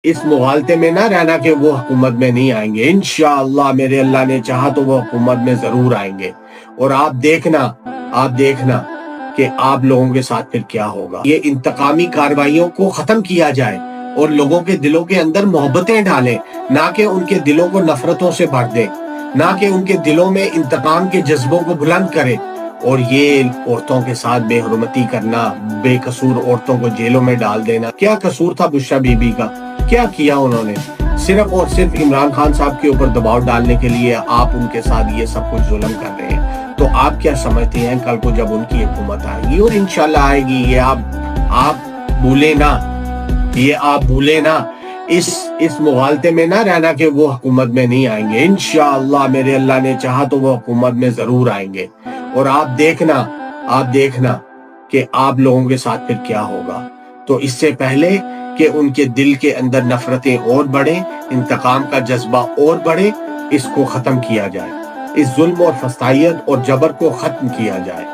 اس مغالطے میں نہ رہنا کہ وہ حکومت میں نہیں آئیں گے. انشاءاللہ میرے اللہ نے چاہا تو وہ حکومت میں ضرور آئیں گے. اور آپ دیکھنا کہ آپ لوگوں کے ساتھ پھر کیا ہوگا. یہ انتقامی کارروائیوں کو ختم کیا جائے اور لوگوں کے دلوں کے اندر محبتیں ڈالیں، نہ کہ ان کے دلوں کو نفرتوں سے بھر دیں، نہ کہ ان کے دلوں میں انتقام کے جذبوں کو بلند کرے. اور یہ عورتوں کے ساتھ بے حرمتی کرنا، بے قصور عورتوں کو جیلوں میں ڈال دینا. کیا قصور تھا بشرا بی بی کا؟ کیا کیا انہوں نے؟ صرف اور صرف عمران خان صاحب کے اوپر دباؤ ڈالنے کے لیے آپ ان کے ساتھ یہ سب کچھ ظلم کر رہے ہیں. تو آپ کیا سمجھتے ہیں کل کو جب ان کی حکومت آئے گی، اور انشاءاللہ آئے گی، یہ آپ بھولے نا اس مغالطے میں نہ رہنا کہ وہ حکومت میں نہیں آئیں گے. انشاءاللہ میرے اللہ نے چاہا تو وہ حکومت میں ضرور آئیں گے. اور آپ دیکھنا کہ آپ لوگوں کے ساتھ پھر کیا ہوگا. تو اس سے پہلے کہ ان کے دل کے اندر نفرتیں اور بڑھیں، انتقام کا جذبہ اور بڑھے، اس کو ختم کیا جائے. اس ظلم اور فسادیت اور جبر کو ختم کیا جائے.